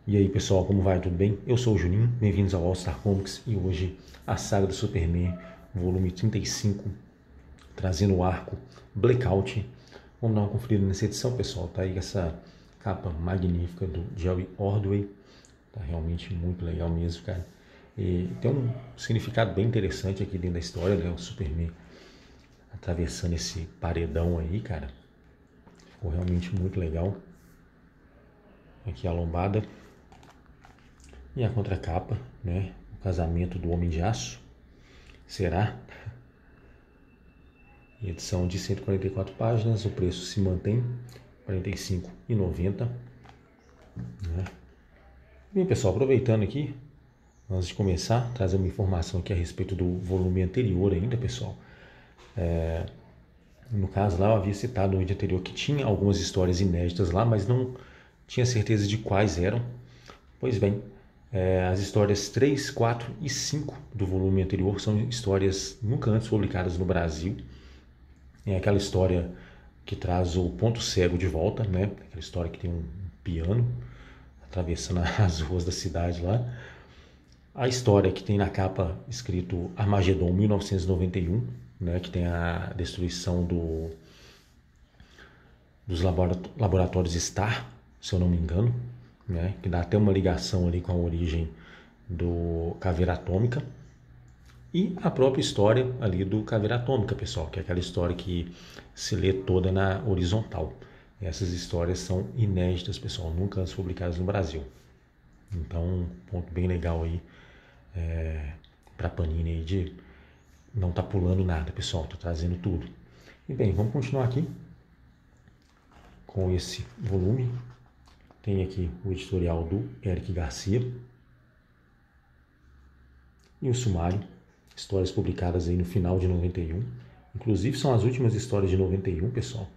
E aí pessoal, como vai? Tudo bem? Eu sou o Juninho, bem-vindos ao All Star Comics e hoje a saga do Superman, volume 35, trazendo o arco Blackout. Vamos dar uma conferida nessa edição, pessoal. Tá aí essa capa magnífica do Jerry Ordway, tá realmente muito legal mesmo, cara. E tem um significado bem interessante aqui dentro da história, né? O Superman atravessando esse paredão aí, cara. Ficou realmente muito legal. Aqui a lombada. E a contracapa, né? O casamento do Homem de Aço. Será? Edição de 144 páginas, o preço se mantém R$ 45,90. Né? Bem, pessoal, aproveitando aqui, antes de começar, trazer uma informação aqui a respeito do volume anterior ainda, pessoal. No caso lá, eu havia citado no vídeo anterior que tinha algumas histórias inéditas lá, mas não tinha certeza de quais eram. Pois bem, as histórias 3, 4 e 5 do volume anterior são histórias nunca antes publicadas no Brasil. É aquela história que traz o ponto cego de volta, né? Aquela história que tem um piano atravessando as ruas da cidade lá. A história que tem na capa escrito Armagedon 1991, né? Que tem a destruição dos laboratórios Star, se eu não me engano, né? Que dá até uma ligação ali com a origem do Caveira Atômica. E a própria história ali do Caveira Atômica, pessoal, que é aquela história que se lê toda na horizontal. Essas histórias são inéditas, pessoal, nunca antes publicadas no Brasil. Então, um ponto bem legal aí para a Panini aí de não tá pulando nada, pessoal, tá trazendo tudo. E bem, vamos continuar aqui com esse volume. Tem aqui o editorial do Eric Garcia e o sumário. Histórias publicadas aí no final de 91. Inclusive são as últimas histórias de 91, pessoal.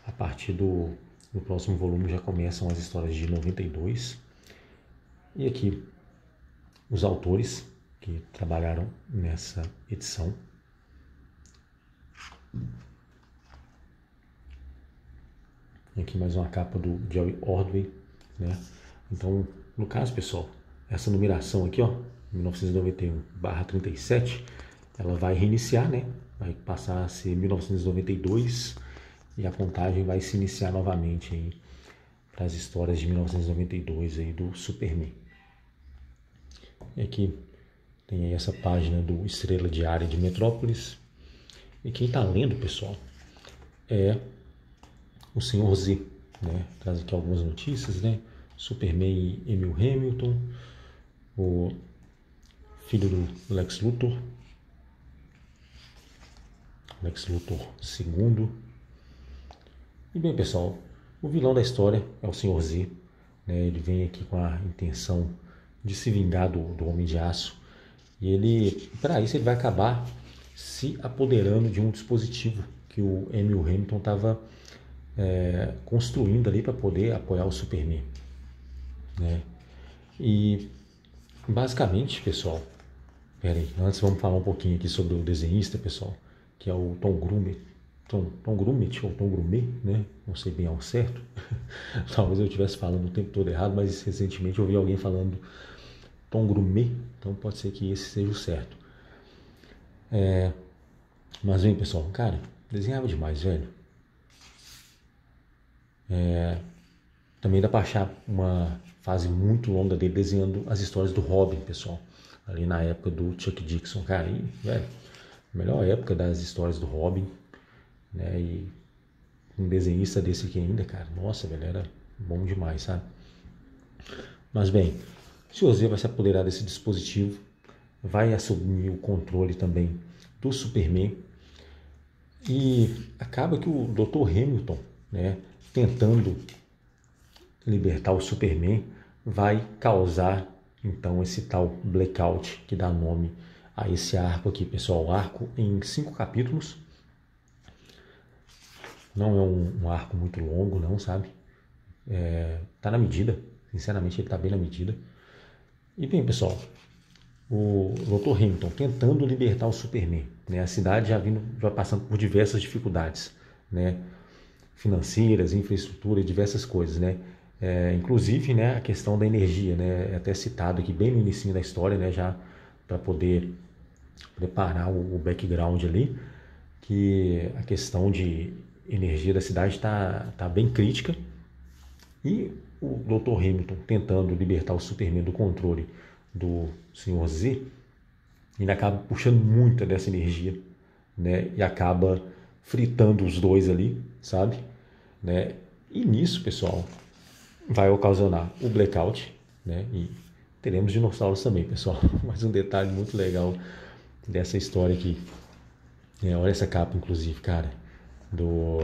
A partir do próximo volume já começam as histórias de 92. E aqui os autores que trabalharam nessa edição. Aqui mais uma capa do Jerry Ordway, né? Então, no caso, pessoal, essa numeração aqui, ó, 1991/37, ela vai reiniciar, né? Vai passar a ser 1992 e a contagem vai se iniciar novamente aí para as histórias de 1992 aí do Superman. E aqui tem aí essa página do Estrela Diária de Metrópolis. E quem está lendo, pessoal, é o Senhor Z, né? Traz aqui algumas notícias, né? Superman e Emil Hamilton, o filho do Lex Luthor II. E bem, pessoal, o vilão da história é o Senhor Z, né? Ele vem aqui com a intenção de se vingar do Homem de Aço. E ele, para isso, ele vai acabar se apoderando de um dispositivo que o Emil Hamilton estava construindo ali para poder apoiar o Superman, né? E basicamente, pessoal, antes vamos falar um pouquinho aqui sobre o desenhista, pessoal, que é o Tom Grummett, Tom Grummett ou Tom Grummett, né? Não sei bem ao certo. Talvez eu estivesse falando o tempo todo errado, mas recentemente eu ouvi alguém falando Tom Grummett, então pode ser que esse seja o certo. Mas bem, pessoal, cara, desenhava demais, velho. Também dá para achar uma fase muito longa dele desenhando as histórias do Robin, pessoal. Ali na época do Chuck Dixon, cara, e, velho, melhor época das histórias do Robin, né? E um desenhista desse aqui ainda, cara, nossa, velho, era bom demais, sabe? Mas bem, o Sr. Z vai se apoderar desse dispositivo, vai assumir o controle também do Superman e acaba que o Dr. Hamilton, né, tentando libertar o Superman, vai causar então esse tal blackout que dá nome a esse arco aqui, pessoal. Arco em 5 capítulos. Não é um arco muito longo, não, sabe? Tá na medida. Sinceramente, ele tá bem na medida. E bem, pessoal, o Dr. Hamilton tentando libertar o Superman, né? A cidade já passando por diversas dificuldades, né? Financeiras, infraestrutura e diversas coisas, né? Inclusive, né, a questão da energia, né, é até citado aqui bem no início da história, né, já para poder preparar o background ali, que a questão de energia da cidade tá bem crítica e o Dr. Hamilton tentando libertar o Superman do controle do Sr. Z, ele acaba puxando muita dessa energia, né, e acaba fritando os dois ali, sabe, né, e nisso, pessoal, vai ocasionar o blackout, né, e teremos dinossauros também, pessoal. Mas um detalhe muito legal dessa história aqui, olha essa capa, inclusive, cara, do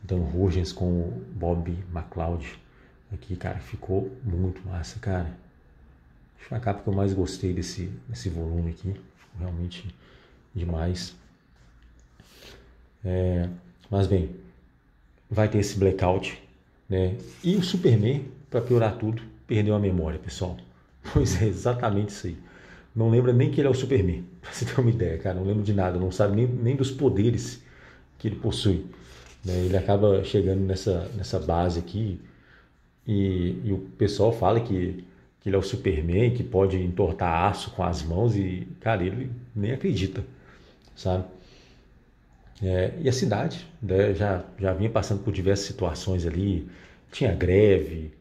Dan Hurgens com o Bob McLeod aqui, cara, ficou muito massa, cara. Acho que a capa que eu mais gostei desse volume aqui, ficou realmente demais. Mas bem, vai ter esse blackout, né? E o Superman, para piorar tudo, perdeu a memória, pessoal. Pois é, exatamente isso aí. Não lembra nem que ele é o Superman, pra você ter uma ideia, cara. Não lembra de nada, não sabe nem dos poderes que ele possui, né? Ele acaba chegando nessa base aqui e o pessoal fala que ele é o Superman, que pode entortar aço com as mãos e, cara, ele nem acredita, sabe? E a cidade, né, já vinha passando por diversas situações ali, tinha greve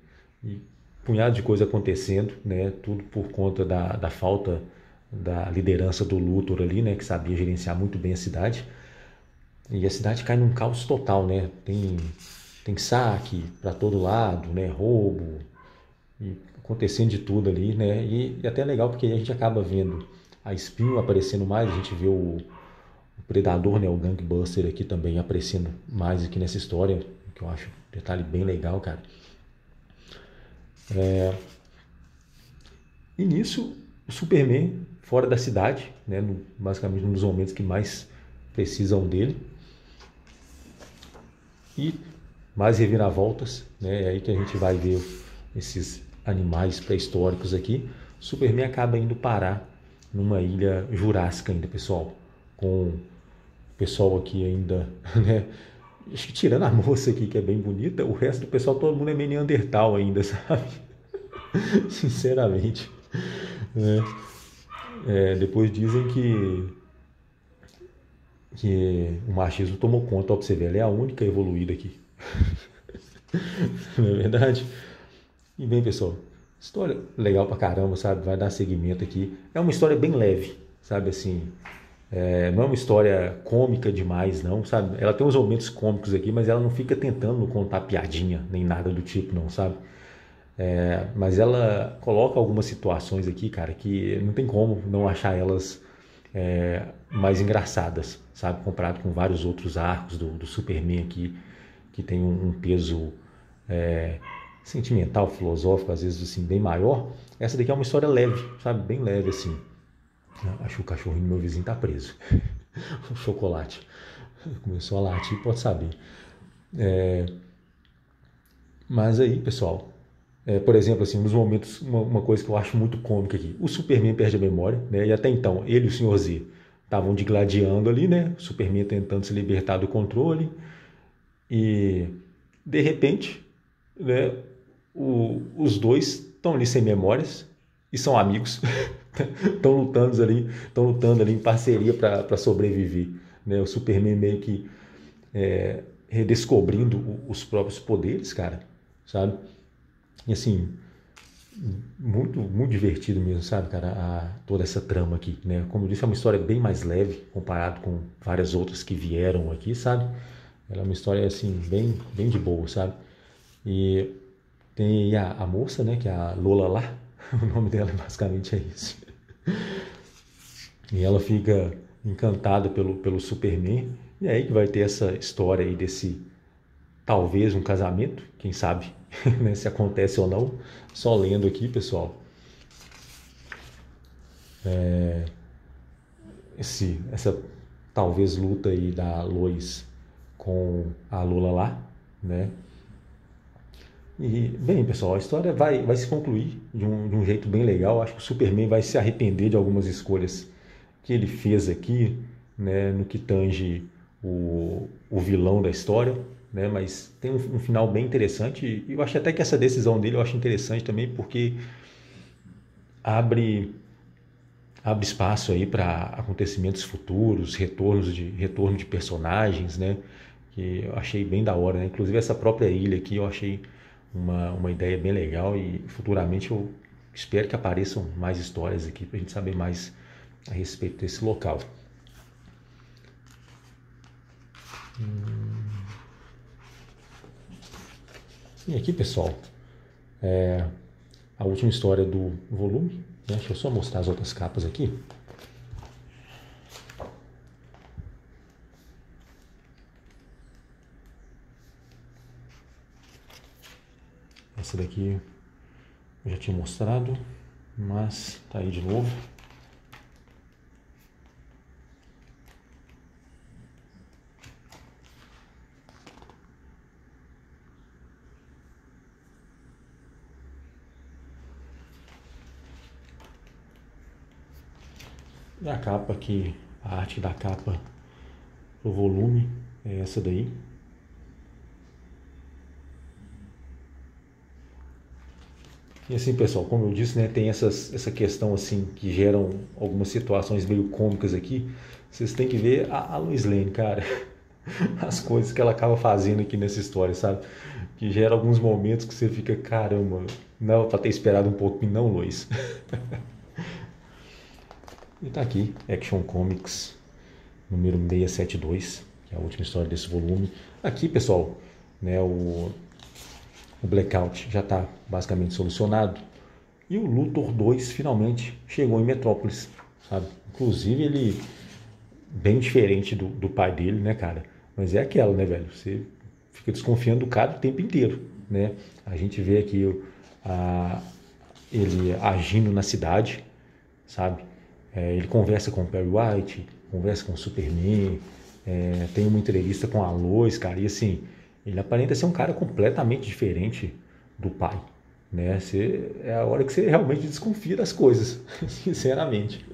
e um punhado de coisa acontecendo, né, tudo por conta da falta da liderança do Luthor ali, né, que sabia gerenciar muito bem a cidade. E a cidade cai num caos total, né? Tem saque para todo lado, né? Roubo, e acontecendo de tudo ali, né? E até é legal porque a gente acaba vendo a Espinho aparecendo mais, a gente vê o Predador, né? O Gangbuster aqui também aparecendo mais aqui nessa história, que eu acho um detalhe bem legal, cara. E nisso, o Superman fora da cidade, né? Basicamente um dos momentos que mais precisam dele. E mais reviravoltas, né? É aí que a gente vai ver esses animais pré-históricos aqui. O Superman acaba indo parar numa ilha jurássica ainda, pessoal. Com o pessoal aqui ainda, né? Acho que tirando a moça aqui, que é bem bonita, o resto do pessoal, todo mundo é meio Neandertal ainda, sabe? Sinceramente. Né? Depois dizem que o machismo tomou conta, ó, pra você ver, ela é a única evoluída aqui. Não é verdade? E bem, pessoal, história legal pra caramba, sabe? Vai dar seguimento aqui. É uma história bem leve, sabe? Assim, não é uma história cômica demais, não, sabe? Ela tem uns momentos cômicos aqui, mas ela não fica tentando contar piadinha, nem nada do tipo, não, sabe? Mas ela coloca algumas situações aqui, cara, que não tem como não achar elas mais engraçadas, sabe? Comparado com vários outros arcos do Superman aqui, que tem um peso sentimental, filosófico, às vezes assim, bem maior. Essa daqui é uma história leve, sabe? Bem leve, assim. Acho que o cachorrinho do meu vizinho tá preso. O chocolate. Começou a latir, pode saber. Mas aí, pessoal, por exemplo, assim, nos momentos, uma coisa que eu acho muito cômica aqui, o Superman perde a memória, né? E até então, ele e o Sr. Z estavam digladiando ali, né? O Superman tentando se libertar do controle. E, de repente, né, os dois estão ali sem memórias e são amigos. Estão lutando ali em parceria para sobreviver, né? O Superman meio que redescobrindo os próprios poderes, cara, sabe? E assim, muito, muito divertido mesmo, sabe, cara, toda essa trama aqui, né? Como eu disse, é uma história bem mais leve comparado com várias outras que vieram aqui, sabe? Ela é uma história, assim, bem, bem de boa, sabe? E tem aí a moça, né, que é a Lola lá, o nome dela basicamente é esse. E ela fica encantada pelo Superman, e é aí que vai ter essa história aí desse, talvez, um casamento, quem sabe, né, se acontece ou não, só lendo aqui, pessoal. Essa talvez luta aí da Lois com a Lola lá, né? E, bem, pessoal, a história vai se concluir de um jeito bem legal. Acho que o Superman vai se arrepender de algumas escolhas que ele fez aqui, né, no que tange o vilão da história, né? Mas tem um final bem interessante. E eu acho até que essa decisão dele eu acho interessante também, porque abre espaço aí para acontecimentos futuros, retorno de personagens, né? Que eu achei bem da hora, né? Inclusive essa própria ilha aqui eu achei uma ideia bem legal e futuramente eu espero que apareçam mais histórias aqui para a gente saber mais a respeito desse local. E aqui, pessoal, a última história do volume, né? Deixa eu só mostrar as outras capas aqui. Essa daqui eu já tinha mostrado, mas tá aí de novo. E a capa aqui, a arte da capa pro volume é essa daí. E assim, pessoal, como eu disse, né, tem essa questão assim que geram algumas situações meio cômicas aqui. Vocês têm que ver a Lois Lane, cara. As coisas que ela acaba fazendo aqui nessa história, sabe? Que gera alguns momentos que você fica, caramba, não, pra ter esperado um pouquinho, não, Lois. E tá aqui, Action Comics número 672, que é a última história desse volume. Aqui, pessoal, né, o Blackout já está basicamente solucionado e o Luthor 2 finalmente chegou em Metrópolis, sabe? Inclusive ele bem diferente do pai dele, né, cara? Mas é aquela, né, velho? Você fica desconfiando do cara o tempo inteiro, né? A gente vê aqui ele agindo na cidade, sabe? Ele conversa com o Perry White, conversa com o Superman, tem uma entrevista com a Lois, cara, e assim, ele aparenta ser um cara completamente diferente do pai, né? É a hora que você realmente desconfia das coisas, sinceramente,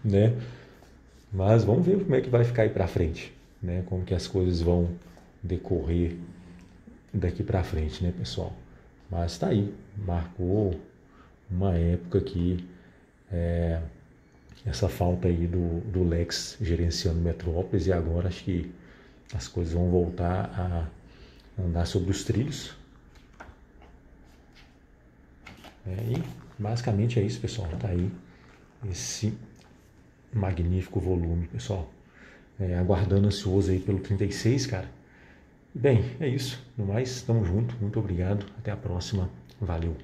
né? Mas vamos ver como é que vai ficar aí pra frente, né? Como que as coisas vão decorrer daqui pra frente, né, pessoal? Mas tá aí, marcou uma época que essa falta aí do Lex gerenciando Metrópolis, e agora acho que as coisas vão voltar a andar sobre os trilhos. E basicamente é isso, pessoal. Tá aí esse magnífico volume, pessoal. Aguardando ansioso aí pelo 36, cara. Bem, é isso. No mais, tamo junto. Muito obrigado. Até a próxima. Valeu.